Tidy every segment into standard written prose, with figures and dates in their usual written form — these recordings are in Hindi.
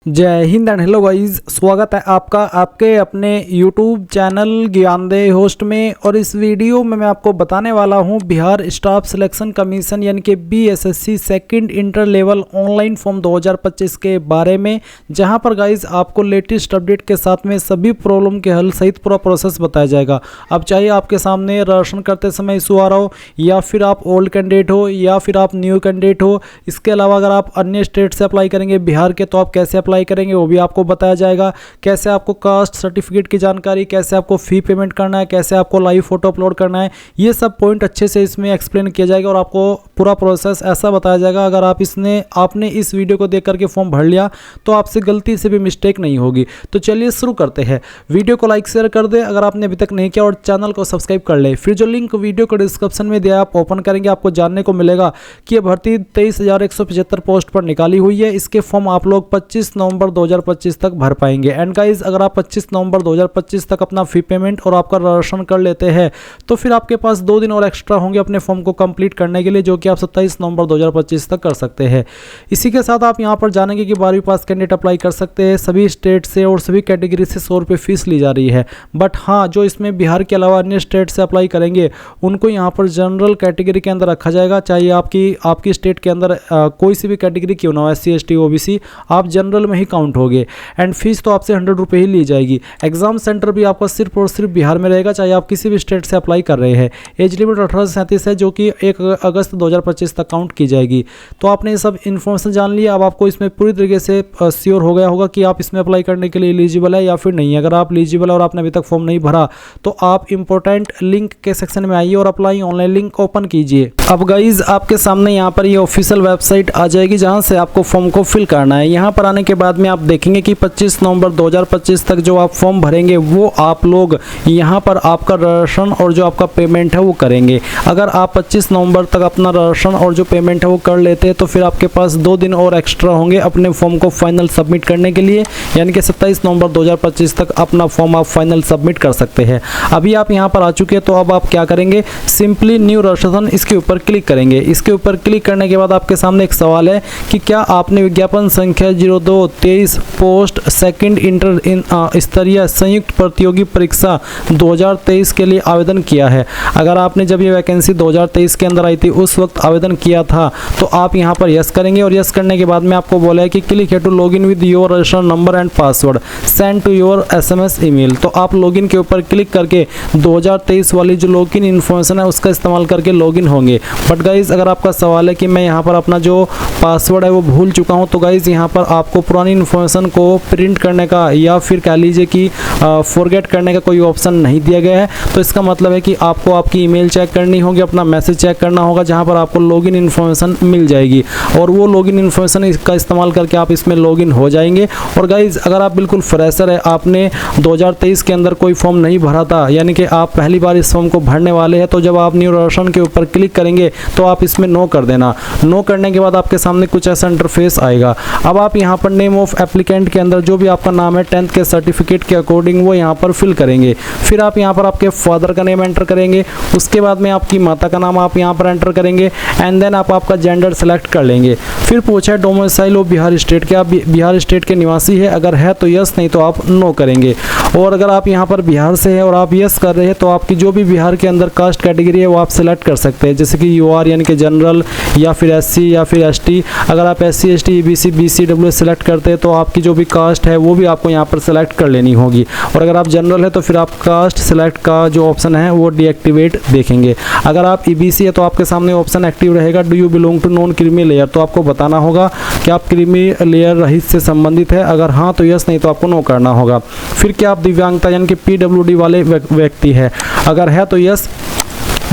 जय हिंद एंड हेलो गाइस, स्वागत है आपका आपके अपने YouTube चैनल ज्ञानदेह होस्ट में। और इस वीडियो में मैं आपको बताने वाला हूं बिहार स्टाफ सिलेक्शन कमीशन यानी कि BSSC second inter level online form 2025 के बारे में, जहां पर गाइस आपको लेटेस्ट अपडेट के साथ में सभी प्रॉब्लम के हल सहित पूरा प्रोसेस बताया जाएगा। अब चाहे आपके सामने रजिस्ट्रेशन करते समय इशू आ रहा हो, या फिर आप ओल्ड कैंडिडेट हो, या फिर आप न्यू कैंडिडेट हो। इसके अलावा अगर आप अन्य स्टेट से अप्लाई करेंगे बिहार के, तो आप कैसे अप्लाई करेंगे वो भी आपको बताया जाएगा। कैसे आपको कास्ट सर्टिफिकेट की जानकारी, कैसे आपको फी पेमेंट करना है, कैसे आपको लाइव फोटो अपलोड करना है, ये सब पॉइंट अच्छे से इसमें एक्सप्लेन किया जाएगा और आपको पूरा प्रोसेस ऐसा बताया जाएगा। अगर आपने इस वीडियो को देख करके फॉर्म भर लिया तो आपसे गलती से भी मिस्टेक नहीं होगी। तो चलिए शुरू करते हैं। वीडियो को लाइक शेयर कर दे अगर आपने अभी तक नहीं किया, और चैनल को सब्सक्राइब कर ले। फिर जो लिंक वीडियो को डिस्क्रिप्शन में दिया आप ओपन करेंगे, आपको जानने को मिलेगा कि ये भर्ती 23,175 पोस्ट पर निकाली हुई है। इसके फॉर्म आप लोग 25 नवंबर 2025 तक भर पाएंगे। एंड गाइज, अगर आप 25 नवंबर 2025 तक अपना फी पेमेंट और आपका रजिस्ट्रेशन कर लेते हैं तो फिर आपके पास 2 दिन और एक्स्ट्रा होंगे अपने फॉर्म को कंप्लीट करने के लिए, जो कि आप 27 नवंबर 2025 तक कर सकते हैं। इसी के साथ आप यहां पर जानेंगे कि 12वीं पास कैंडिडेट अप्लाई कर सकते हैं। सभी स्टेट से और सभी कैटेगरी से 100 रुपये फीस ली जा रही है। बट हाँ, जो इसमें बिहार के अलावा अन्य स्टेट से अप्लाई करेंगे उनको यहाँ पर जनरल कैटेगरी के अंदर रखा जाएगा। चाहे आपकी स्टेट के अंदर कोई सी भी कैटेगरी क्यों ना हो, SC ST OBC, आप जनरल में ही काउंट होगे। एंड फीस तो आपसे 100 रुपये ही ली जाएगी। एग्जाम सेंटर भी आपका सिर्फ और सिर्फ बिहार में रहेगा, चाहे आप किसी भी स्टेट से अप्लाई कर रहे हैं। एज लिमिट 18 से 37 है, जो कि 1 अगस्त 2025 तक काउंट की जाएगी। तो आपने ये सब इन्फॉर्मेशन जान लिया। अब आपको इसमें पूरी तरीके से श्योर हो गया होगा कि आप इसमें अप्लाई करने के लिए एलिजिबल है या फिर नहीं। अगर आप एलिजिबल है और आपने अभी तक फॉर्म नहीं भरा तो आप इंपॉर्टेंट लिंक के सेक्शन में आइए और अप्लाई ऑनलाइन लिंक ओपन कीजिए। अब गाइज, आपके सामने यहाँ पर ये ऑफिशियल वेबसाइट आ जाएगी जहाँ से आपको फॉर्म को फिल करना है। यहाँ पर आने के बाद में आप देखेंगे कि 25 नवंबर 2025 तक जो आप फॉर्म भरेंगे वो आप लोग यहाँ पर आपका रजिस्ट्रेशन और जो आपका पेमेंट है वो करेंगे। अगर आप 25 नवंबर तक अपना रजिस्ट्रेशन और जो पेमेंट है वो कर लेते हैं तो फिर आपके पास 2 दिन और एक्स्ट्रा होंगे अपने फॉर्म को फाइनल सबमिट करने के लिए, यानी कि 27 नवंबर 2025 तक अपना फॉर्म आप फाइनल सबमिट कर सकते हैं। अभी आप यहाँ पर आ चुके हैं तो अब आप क्या करेंगे, सिंपली न्यू रजिस्ट्रेशन इसके ऊपर क्लिक करेंगे। इसके ऊपर क्लिक करने के बाद आपके सामने एक सवाल है कि क्या आपने विज्ञापन संख्या 0223 पोस्ट सेकंड इंटर स्तरीय संयुक्त प्रतियोगी परीक्षा 2023 के लिए आवेदन किया है। अगर आपने जब ये वैकेंसी 2023 के अंदर आई थी उस वक्त आवेदन किया था तो आप यहाँ पर यस करेंगे। और यस करने के बाद में आपको बोला है कि क्लिक है to login with your registered number and password send to your SMS email. तो आप लॉगिन के ऊपर क्लिक करके 2023 वाली जो लॉगिन इन्फॉर्मेशन है उसका इस्तेमाल करके लॉगिन होंगे। बट गाइज, अगर आपका सवाल है कि मैं यहाँ पर अपना जो पासवर्ड है वो भूल चुका हूँ, तो गाइज यहाँ पर आपको पुरानी इन्फॉर्मेशन को प्रिंट करने का या फिर कह लीजिए कि फॉरगेट करने का कोई ऑप्शन नहीं दिया गया है। तो इसका मतलब है कि आपको आपकी ईमेल चेक करनी होगी, अपना मैसेज चेक करना होगा, जहां पर आपको लॉगिन इन्फॉर्मेशन मिल जाएगी और वो लॉगिन इन्फॉर्मेशन का इस्तेमाल करके आप इसमें लॉगिन हो जाएंगे। और गाइज, अगर आप बिल्कुल फ्रेशर है, आपने 2023 के अंदर कोई फॉर्म नहीं भरा था, यानी कि आप पहली बार इस फॉर्म को भरने वाले हैं, तो जब आप न्यू रजिस्ट्रेशन के ऊपर क्लिक करेंगे तो आप इसमें नो कर देना। नो करने के बाद आपके सामने कुछ ऐसा इंटरफेस आएगा। अब आप यहाँ पर नेम ऑफ एप्लीकेंट के अंदर जो भी आपका नाम है 10th के सर्टिफिकेट के अकॉर्डिंग वो यहाँ पर फिल करेंगे। फिर आप यहाँ पर आपके फादर का नेम एंटर करेंगे, उसके बाद में आपकी माता का नाम आप यहाँ पर एंटर करेंगे एंड देन आप आपका जेंडर सेलेक्ट कर लेंगे। फिर पूछा है डोमिसाइल ऑफ बिहार स्टेट, क्या आप बिहार स्टेट के निवासी है? अगर है तो यस, नहीं तो आप नो करेंगे। और अगर आप यहाँ पर बिहार से है और आप यस कर रहे हैं तो आपकी जो भी बिहार के अंदर कास्ट कैटेगरी है वो आप सिलेक्ट कर सकते हैं, जैसे कि UR यानी कि जनरल, या फिर SC या फिर ST। अगर आप SC ST EBC BC WS select करते हैं तो आपकी जो भी कास्ट है वो भी आपको यहाँ पर सेलेक्ट कर लेनी होगी। और अगर आप जनरल है तो फिर आप कास्ट सिलेक्ट का जो ऑप्शन है वो डीएक्टिवेट देखेंगे। अगर आप EBC है तो आपके सामने ऑप्शन एक्टिव रहेगा do you belong to non creamy layer, तो आपको बताना होगा कि आप क्रीमी लेयर रहित से संबंधित है। अगर हाँ तो यस, नहीं तो आपको नो करना होगा। फिर क्या आप दिव्यांगता यानी कि PWD वाले व्यक्ति है? अगर है तो यस,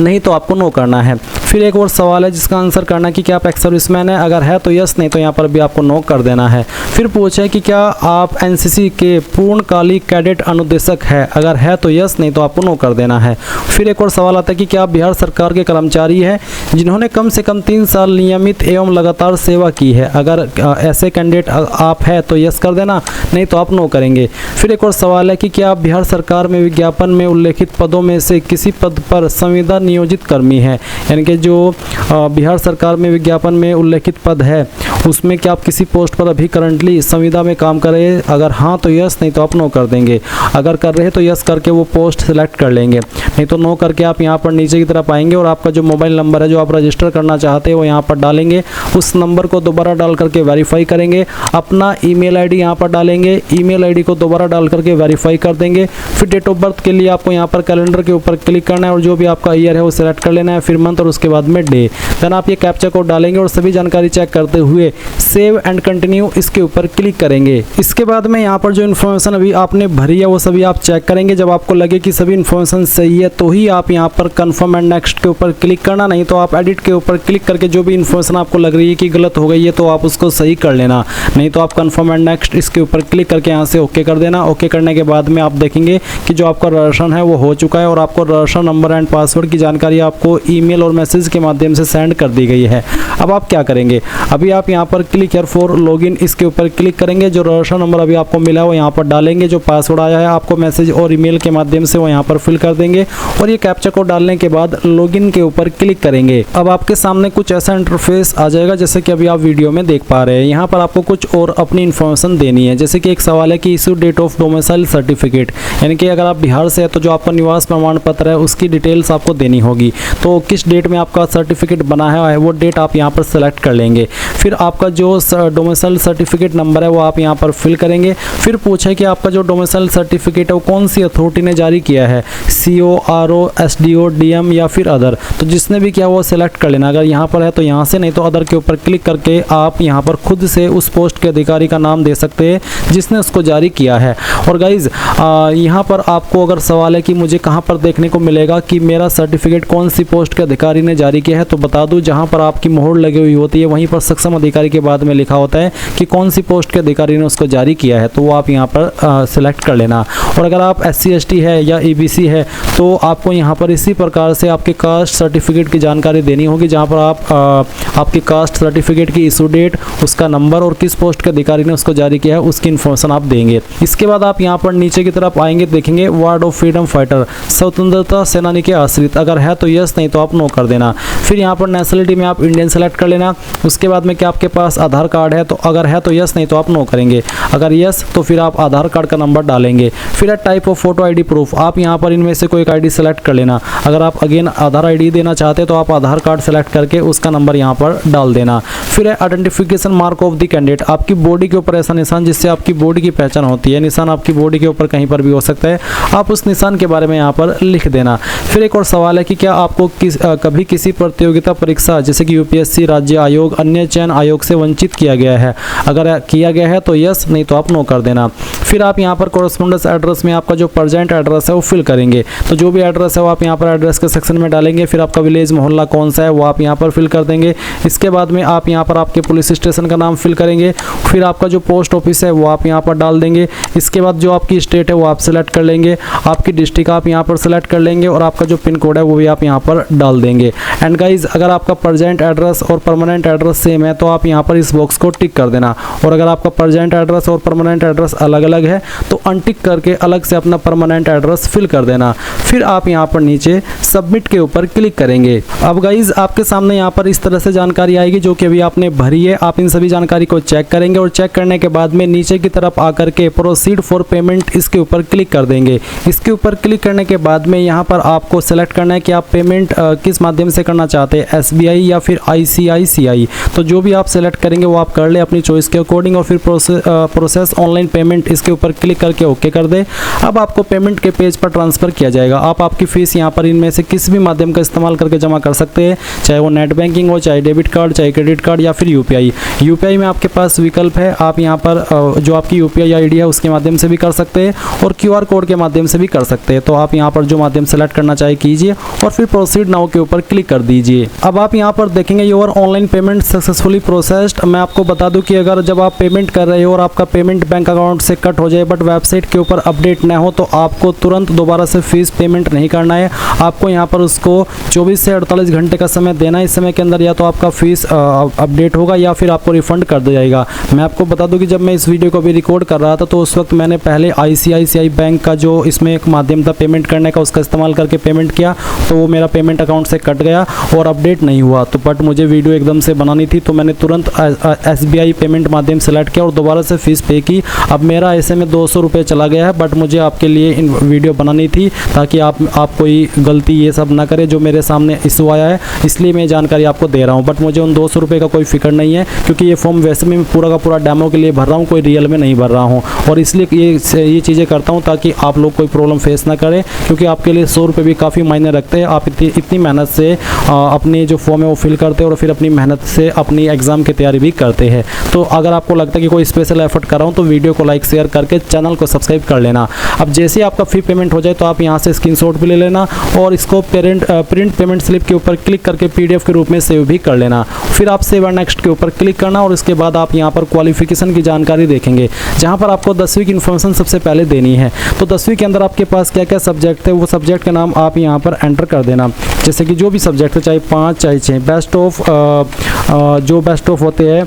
नहीं तो आपको नो करना है। फिर एक और सवाल है जिसका आंसर करना है कि क्या आप एक्स सर्विसमैन है? अगर है तो यस, नहीं तो यहाँ पर भी आपको नो कर देना है। फिर पूछे कि क्या आप NCC के पूर्णकालिक कैडेट अनुदेशक है? अगर है तो यस, नहीं तो आपको नो कर देना है। फिर एक और सवाल आता है कि क्या आप बिहार सरकार के कर्मचारी हैं जिन्होंने कम से कम 3 साल नियमित एवं लगातार सेवा की है? अगर ऐसे कैंडिडेट आप है तो यस कर देना, नहीं तो आप नो करेंगे। फिर एक और सवाल है कि क्या आप बिहार सरकार में विज्ञापन में उल्लेखित पदों में से किसी पद पर संविदा नियोजित कर्मी है, यानी कि जो बिहार सरकार में विज्ञापन में उल्लेखित पद है उसमें क्या आप किसी पोस्ट पर अभी करंटली संविदा में काम कर रहे हैं? अगर हाँ तो यस, नहीं तो आप नो कर देंगे। अगर कर रहे हैं तो यस करके वो पोस्ट सिलेक्ट कर लेंगे, नहीं तो नो करके आप यहाँ पर नीचे की तरफ आएंगे और आपका जो मोबाइल नंबर है जो आप रजिस्टर करना चाहते हैं वो यहाँ पर डालेंगे। उस नंबर को दोबारा डाल करके वेरीफाई करेंगे। अपना ईमेल आईडी यहाँ पर डालेंगे, ईमेल आईडी को दोबारा डाल करके वेरीफाई कर देंगे। फिर डेट ऑफ बर्थ के लिए आपको यहाँ पर कैलेंडर के ऊपर क्लिक करना है और जो भी आपका ईयर है वो सिलेक्ट कर लेना है, फिर मंथ और उसके बाद में डे। देन आप ये कैप्चा कोड डालेंगे और सभी जानकारी चेक करते हुए सेव एंड कंटिन्यू इसके ऊपर क्लिक करेंगे। इसके बाद में यहाँ पर जो इन्फॉर्मेशन अभी आपने भरी है वो सभी आप चेक करेंगे। जब आपको लगे कि सभी इन्फॉर्मेशन सही है तो ही आप यहाँ पर कंफर्म एंड नेक्स्ट के ऊपर क्लिक करना, नहीं तो आप एडिट के ऊपर क्लिक करके जो भी इन्फॉर्मेशन आपको लग रही है कि गलत हो गई है तो आप उसको सही कर लेना, नहीं तो आप कंफर्म एंड नेक्स्ट इसके ऊपर क्लिक करके यहाँ से ओके कर देना। ओके करने के बाद में आप देखेंगे कि जो आपका रजिस्ट्रेशन है वो हो चुका है और आपको रजिस्ट्रेशन नंबर एंड पासवर्ड की जानकारी आपको ईमेल और मैसेज के माध्यम से सेंड कर दी गई है। अब आप क्या करेंगे, अभी आप यहाँ पर क्लिक हियर फॉर लॉगिन इसके ऊपर क्लिक करेंगे। जो रजिस्ट्रेशन नंबर अभी आपको मिला वो यहाँ पर डालेंगे, जो पासवर्ड आया है आपको मैसेज और ईमेल के माध्यम से वो यहाँ पर फिल कर देंगे और ये कैप्चा कोड डालने के बाद लॉगिन के ऊपर क्लिक करेंगे। अब आपके सामने कुछ ऐसा इंटरफेस आ जाएगा जैसे कि अभी आप वीडियो में देख पा रहे हैं। यहाँ पर आपको कुछ और अपनी इन्फॉर्मेशन देनी है, जैसे कि एक सवाल है कि issue date of domicile certificate, यानी कि अगर आप बिहार से है तो जो आपका निवास प्रमाण पत्र है उसकी डिटेल्स आपको देनी होगी। तो किस डेट में आपका सर्टिफिकेट बना है वो डेट आप यहाँ पर सेलेक्ट कर लेंगे। फिर आपका जो डोमिसाइल सर्टिफिकेट नंबर है वो आप यहाँ पर फिल करेंगे। फिर पूछे कि आपका जो डोमिसाइल सर्टिफिकेट है वो कौन सी अथॉरिटी ने जारी किया है, CO, RO, SDO, DM या फिर अदर, तो जिसने भी किया वो सिलेक्ट कर लेना। अगर यहाँ पर है तो यहाँ से, नहीं तो अदर के ऊपर क्लिक करके आप यहाँ पर खुद से उस पोस्ट के अधिकारी का नाम दे सकते हैं जिसने उसको जारी किया है। और गाइज यहाँ पर आपको अगर सवाल है कि मुझे कहाँ पर देखने को मिलेगा कि मेरा सर्टिफिकेट कौन सी पोस्ट के अधिकारी ने जारी किया है, तो बता दूं जहाँ पर आपकी मोहर लगी हुई होती है वहीं पर सक्षम अधिकारी के बाद में लिखा होता है कि कौन सी पोस्ट के अधिकारी ने उसको जारी किया है, तो वो आप यहाँ पर सिलेक्ट कर लेना। और अगर आप SC ST है या EBC है तो आपको यहाँ पर इसी प्रकार से आपके कास्ट सर्टिफिकेट की जानकारी देनी होगी, जहाँ पर आप आपकी कास्ट सर्टिफिकेट की इशू डेट, उसका नंबर और किस पोस्ट के अधिकारी ने उसको जारी किया है उसकी इन्फॉर्मेशन आप देंगे। इसके बाद आप यहाँ पर नीचे की तरफ आएंगे, देखेंगे वार्ड ऑफ फ्रीडम फाइटर, स्वतंत्रता सेनानी के आश्रित, अगर है तो यस, नहीं तो आप नो कर देना। फिर यहाँ पर नेशनलिटी में आप इंडियन सेलेक्ट कर लेना। उसके बाद में क्या आपके पास आधार कार्ड है, तो अगर है तो यस, नहीं तो आप नो करेंगे। अगर यस तो फिर आप आधार कार्ड का नंबर डालेंगे। फिर type of photo ID proof, आप यहाँ पर इनमें से कोई एक ID सेलेक्ट कर लेना। अगर आप अगेन आधार ID देना चाहते हैं तो आप आधार कार्ड सेलेक्ट करके उसका नंबर यहाँ पर डाल देना। फिर है identification mark of the candidate, आपकी बॉडी के ऊपर ऐसा निशान जिससे आपकी बॉडी की पहचान होती है, निशान आपकी बॉडी के ऊपर कहीं पर भी हो सकता है, आप उस निशान के बारे में यहाँ पर लिख देना। फिर एक और सवाल है कि क्या आपको कभी किसी प्रतियोगिता परीक्षा जैसे कि UPSC, राज्य आयोग, अन्य चयन आयोग से वंचित किया गया है, अगर किया गया है तो यस, नहीं तो आप नो कर देना। फिर आप यहाँ पर कॉरेस्पॉन्डेंस एड्रेस में आपका जो प्रेजेंट एड्रेस है वो फिल करेंगे, तो जो भी एड्रेस है वो आप यहाँ पर एड्रेस के सेक्शन में डालेंगे। फिर आपका विलेज मोहल्ला कौन सा है वो आप यहाँ पर फिल कर देंगे। इसके बाद में आप यहाँ पर आपके पुलिस स्टेशन का नाम फिल करेंगे। फिर आपका जो पोस्ट ऑफिस है वो आप यहाँ पर डाल देंगे। इसके बाद जो आपकी स्टेट है वो आप सिलेक्ट कर लेंगे, आपकी डिस्ट्रिक्ट आप यहाँ पर सिलेक्ट कर लेंगे और आपका जो पिन कोड है वो भी आप यहाँ पर डाल देंगे। एंड गाइज अगर आपका प्रेजेंट एड्रेस और परमानेंट एड्रेस सेम है तो आप यहाँ पर इस बॉक्स को टिक कर देना, और अगर आपका प्रेजेंट एड्रेस और परमानेंट एड्रेस अलग अलग है तो अनटिक करके अलग से अपना परमानेंट एड्रेस फिल कर देना। फिर आप यहाँ पर नीचे सबमिट के ऊपर क्लिक करेंगे। अब गाइज आपके सामने यहाँ पर इस तरह से जानकारी आएगी जो कि अभी आपने भरी है। आप इन सभी जानकारी को चेक करेंगे और चेक करने के बाद में नीचे की तरफ आकर के प्रोसीड फॉर पेमेंट इसके ऊपर क्लिक कर देंगे। इसके ऊपर क्लिक करने के बाद में यहाँ पर आपको सेलेक्ट करना है कि आप पेमेंट किस माध्यम से करना चाहते हैं, SBI या फिर ICICI, तो जो भी आप सेलेक्ट करेंगे वो आप कर ले अपनी चॉइस के अकॉर्डिंग। और फिर प्रोसेस ऑनलाइन पेमेंट इसके ऊपर क्लिक करके ओके कर दे। अब आपको पेमेंट के पेज पर ट्रांसफर किया जाएगा। आप आपकी फीस यहाँ पर इनमें से किसी भी माध्यम का इस्तेमाल करके जमा कर सकते हैं, चाहे वो नेट बैंकिंग हो, चाहे डेबिट कार्ड, चाहे क्रेडिट कार्ड या फिर UPI में आपके पास विकल्प है। आप यहाँ पर जो आपकी UPI ID है उसके माध्यम से भी कर सकते हैं और QR कोड के माध्यम से भी कर सकते हैं। तो आप यहाँ पर जो माध्यम सेलेक्ट करना चाहे कीजिए और फिर प्रोसीड नाउ के ऊपर क्लिक कर दीजिए। अब आप यहाँ पर देखेंगे your online payment successfully processed. मैं आपको बता दूं कि अगर जब आप पेमेंट कर रहे हो और आपका पेमेंट बैंक अकाउंट से कट हो जाए बट वेबसाइट के ऊपर अपडेट ना हो तो आपको तुरंत दोबारा से फीस पेमेंट नहीं करना है। आपको यहाँ पर उसको 24 से 48 घंटे का समय देना है। इस समय के अंदर या तो आपका फीस अपडेट होगा या फिर आपको रिफंड कर दिया जाएगा। मैं आपको बता दूं कि जब मैं इस वीडियो को भी रिकॉर्ड कर रहा था तो उस वक्त मैंने पहले ICICI बैंक का जो इसमें एक माध्यम था पेमेंट करने का उसका इस्तेमाल करके पेमेंट किया, तो वो मेरा पेमेंट अकाउंट से कट गया और अपडेट नहीं हुआ। तो बट मुझे वीडियो एकदम से बनानी थी तो मैंने तुरंत SBI पेमेंट माध्यम सेलेक्ट किया और दोबारा से फ़ीस पे की। अब मेरा ऐसे में 200 रुपये चला गया है, बट मुझे आपके लिए इन वीडियो बनानी थी ताकि आप कोई गलती ये सब ना करें जो मेरे सामने इशू आया है, इसलिए मैं जानकारी आपको दे रहा हूँ। बट मुझे उन 200 रुपये का कोई फिक्र नहीं है, क्योंकि ये फॉर्म वैसे में पूरा का पूरा डेमो के लिए भर रहा हूँ, कोई रियल में नहीं भर रहा हूँ। और इसलिए ये चीज़ें करता हूँ ताकि आप लोग कोई प्रॉब्लम फेस ना करें, क्योंकि आपके लिए 100 रुपये भी काफ़ी मायने रखते हैं। आप इतनी मेहनत से अपनी जो फॉर्म है वो फिल करते हैं और फिर अपनी मेहनत से अपनी एग्ज़ाम की तैयारी भी करते हैं। तो अगर आपको लगता है कि कोई स्पेशल एफर्ट कर रहा हूँ तो वीडियो को लाइक शेयर करके चैनल को सब्सक्राइब कर लेना। अब जैसे ही आपका फी पेमेंट हो जाए तो आप यहाँ से स्क्रीनशॉट भी ले लेना और इसको प्रिंट पेमेंट स्लिप के ऊपर क्लिक करके PDF के रूप में सेव भी कर लेना। फिर आप सेव एंड नेक्स्ट के ऊपर क्लिक करना और इसके बाद आप यहाँ पर क्वालिफिकेशन की जानकारी देखेंगे, जहाँ पर आपको 10वीं की इन्फॉर्मेशन सबसे पहले देनी है। तो 10वीं के अंदर आपके पास क्या क्या सब्जेक्ट है वो सब्जेक्ट का नाम आप यहाँ पर एंटर कर देना। जैसे कि जो भी सब्जेक्ट है, चाहे 5 चाहे 6, बेस्ट ऑफ जो बेस्ट ऑफ होते हैं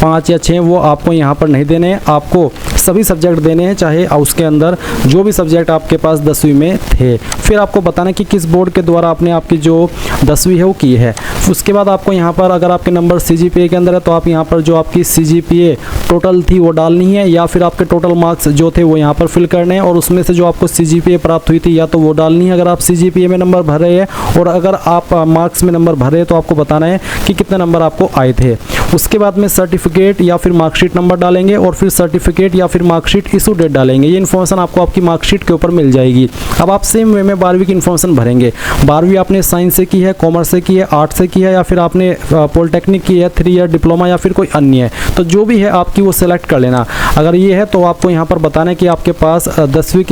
5 या 6 वो आपको यहाँ पर नहीं देने हैं, आपको सभी सब्जेक्ट देने हैं, चाहे उसके अंदर जो भी सब्जेक्ट आपके पास 10वीं में थे। फिर आपको बताना कि किस बोर्ड के द्वारा आपने आपकी जो 10वीं है वो की है। उसके बाद आपको यहाँ पर अगर आपके नंबर CGPA के अंदर है तो आप यहाँ पर जो आपकी CGPA टोटल थी वो डालनी है, या फिर आपके टोटल मार्क्स जो थे वो यहाँ पर फिल करने हैं और उसमें से जो आपको CGPA प्राप्त हुई थी या तो वो डालनी है अगर आप CGPA में नंबर भर रहे हैं, और अगर आप मार्क्स में नंबर भर रहे हैं तो आपको बताना है कि कितने नंबर आपको आए थे। उसके बाद में सर्टिफिकेट या फिर मार्कशीट नंबर डालेंगे और फिर सर्टिफिकेट या फिर मार्कशीट इशू डेट डालेंगे। ये इन्फॉर्मेशन आपको आपकी मार्कशीट के ऊपर मिल जाएगी। अब आप सेम वे में 12वीं की इन्फॉर्मेशन भरेंगे। 12वीं आपने साइंस से की है, कॉमर्स से की है, आर्ट से की है, या फिर आपने पॉलिटेक्निक की है, 3 ईयर डिप्लोमा या फिर कोई अन्य है, तो जो भी है आपकी वो सेलेक्ट कर लेना। अगर ये है तो आपको यहाँ पर बताना है कि आपके पास 12वीं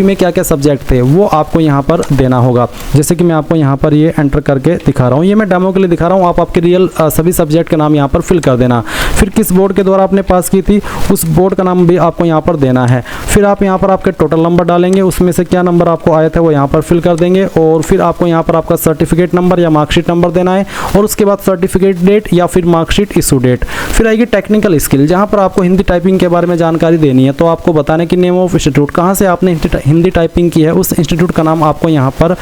में क्या क्या सब्जेक्ट थे वो आपको यहाँ पर देना होगा। जैसे कि मैं आपको यहाँ पर ये एंटर करके दिखा रहा हूँ, ये मैं डेमो के लिए दिखा रहा हूँ, आप आपके रियल सभी सब्जेक्ट के नाम यहाँ पर फिल कर देना। फिर किस बोर्ड के द्वारा आपने पास की थी उस बोर्ड का नाम भी आपको यहाँ पर देना है। फिर आप यहाँ पर आपके टोटल नंबर डालेंगे, उसमें से क्या नंबर आपको आए थे वो यहाँ पर फिल कर देंगे, और फिर आपको यहाँ पर आपका सर्टिफिकेट नंबर या मार्कशीट नंबर देना है, और उसके बाद सर्टिफिकेट डेट या फिर मार्कशीट इशू डेट। फिर आएगी टेक्निकल स्किल, जहाँ पर आपको हिंदी टाइपिंग के बारे में जानकारी देनी है। तो आपको बताना है कि नेम ऑफ इंस्टीट्यूट, कहाँ से आपने हिंदी टाइपिंग की है उस इंस्टीट्यूट का नाम आपको यहाँ पर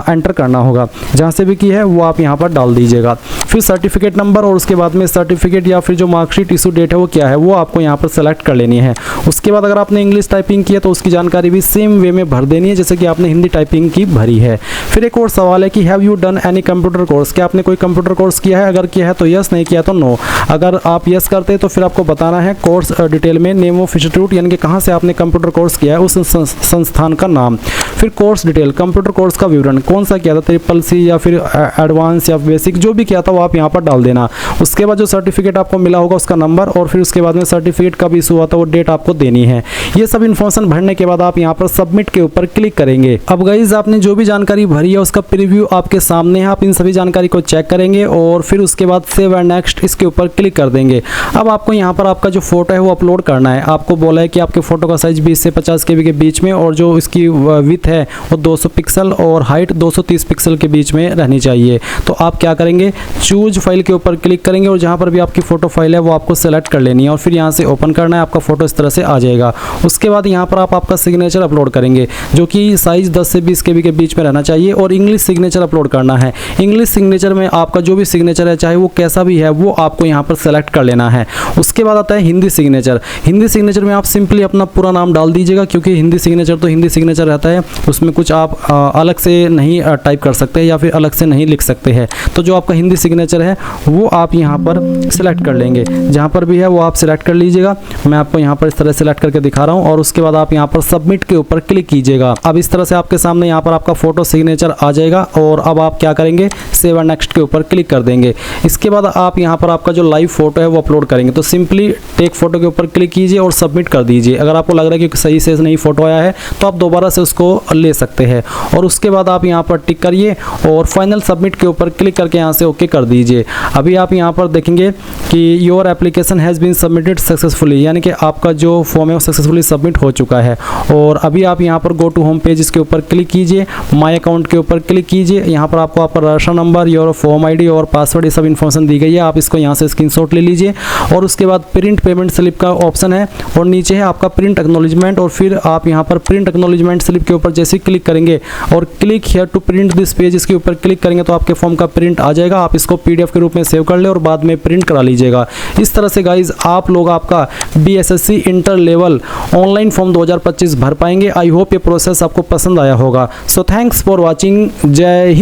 एंटर करना होगा, जहाँ से भी की है वो आप यहाँ पर डाल दीजिएगा। फिर सर्टिफिकेट नंबर और उसके बाद में सर्टिफिकेट या फिर जो मार्कशीट इशू डेट है वो क्या है वो आपको यहाँ पर सेलेक्ट कर लेनी है। उसके बाद अगर आपने इंग्लिश टाइपिंग की है तो उसकी जानकारी भी सेम वे में भर देनी है जैसे कि आपने हिंदी टाइपिंग की भरी है। फिर एक और सवाल है कि have you done any computer course, क्या आपने कोई कंप्यूटर कोर्स किया है? अगर किया है तो यस, नहीं किया तो नो। अगर आप यस करते हैं तो फिर आपको बताना है कोर्स डिटेल में नेम ऑफ इंस्टीट्यूट, यानी कि कहाँ से आपने कंप्यूटर कोर्स किया है उस संस्थान का नाम। फिर कोर्स डिटेल, कंप्यूटर कोर्स का विवरण, कौन सा किया था, CCC या फिर एडवांस या बेसिक, जो भी किया था वो आप यहाँ पर डाल देना। उसके बाद जो सर्टिफिकेट आपको मिला होगा उसका नंबर, और फिर उसके बाद में सर्टिफिकेट कब इशू हुआ था वो डेट आपको देनी है। ये सब इन्फॉर्मेशन भरने के बाद आप यहाँ पर सबमिट के ऊपर क्लिक करेंगे। अब गाइज आपने जो भी जानकारी भरी है उसका प्रीव्यू आपके सामने है, आप इन सभी जानकारी को चेक करेंगे और फिर उसके बाद सेव एंड नेक्स्ट इसके ऊपर क्लिक कर देंगे। अब आपको यहाँ पर आपका जो फोटो है वो अपलोड करना है। आपको बोला है कि आपके फोटो का साइज 20 से 50 KB के बीच में, और जो इसकी विड्थ है वो 200 पिक्सल और हाइट 230 पिक्सल के बीच में रहनी चाहिए। तो आप क्या करेंगे, चूज फाइल के ऊपर क्लिक करेंगे और जहाँ पर भी आपकी फोटो फाइल है वो आपको सेलेक्ट कर लेनी है और फिर यहाँ से ओपन करना है। आपका फोटो इस तरह से आ जाएगा। उसके बाद यहाँ पर आप आपका सिग्नेचर अपलोड करेंगे जो कि साइज 10 से 20 KB के बीच में रहना चाहिए, और इंग्लिश सिग्नेचर अपलोड करना है। इंग्लिश सिग्नेचर में आपका जो भी सिग्नेचर है चाहे वो कैसा भी है वो आपको यहाँ पर सेलेक्ट कर लेना है। उसके बाद आता है हिंदी सिग्नेचर। हिंदी सिग्नेचर में आप सिंपली अपना पूरा नाम डाल दीजिएगा, क्योंकि हिंदी सिग्नेचर तो हिंदी सिग्नेचर रहता है, उसमें कुछ आप अलग से नहीं टाइप कर सकते या फिर अलग से नहीं लिख सकते हैं। तो जो आपका हिंदी सिग्नेचर है वो आप यहाँ पर सिलेक्ट कर लेंगे, जहाँ पर भी है वो आप सिलेक्ट कर लीजिएगा। मैं आपको यहाँ पर इस तरह सिलेक्ट करके दिखा रहा हूँ, और उसके बाद आप यहाँ पर सबमिट के ऊपर क्लिक कीजिएगा। अब इस तरह से आपके सामने यहाँ पर आपका फोटो सिग्नेचर आ जाएगा, और अब आप क्या करेंगे, सेव एंड नेक्स्ट के ऊपर क्लिक कर देंगे। इसके बाद आप यहाँ पर आपका जो लाइव फोटो है वो अपलोड करेंगे। तो सिंपली टेक फोटो के ऊपर क्लिक कीजिए और सबमिट कर दीजिए। अगर आपको लग रहा है कि सही से नहीं फोटो आया है तो आप दोबारा से उसको ले सकते हैं, और उसके बाद आप यहाँ पर टिक करिए और फाइनल सबमिट के ऊपर क्लिक करके यहाँ से ओके कर दीजिए। अभी आप यहाँ पर देखेंगे कि your application has been submitted successfully, यानी कि आपका जो फॉर्म है वो सक्सेसफुली सबमिट हो चुका है। और अभी आप यहाँ पर गो टू होम पेज इसके ऊपर क्लिक कीजिए, माय अकाउंट के ऊपर क्लिक कीजिए। यहाँ पर आपको आपका register number, your form ID और पासवर्ड ये सब इन्फॉर्मेशन दी गई है। आप इसको यहाँ से स्क्रीनशॉट ले लीजिए और उसके बाद प्रिंट पेमेंट स्लिप का ऑप्शन है और नीचे है आपका प्रिंट एक्नॉलेजमेंट। और फिर आप यहाँ पर प्रिंट एक्नॉलेजमेंट स्लिप के ऊपर जैसे क्लिक करेंगे और click here to print this page इसके ऊपर क्लिक करेंगे तो आपके फॉर्म का प्रिंट आ जाएगा। आप इसको पीडीएफ के रूप में सेव कर ले और बाद में प्रिंट करा लीजिएगा। इस तरह से गाइज आप लोग आपका BSSC inter level online form 2025 भर पाएंगे। आई होप ये प्रोसेस आपको पसंद आया होगा। So thanks for watching. जय हिंद।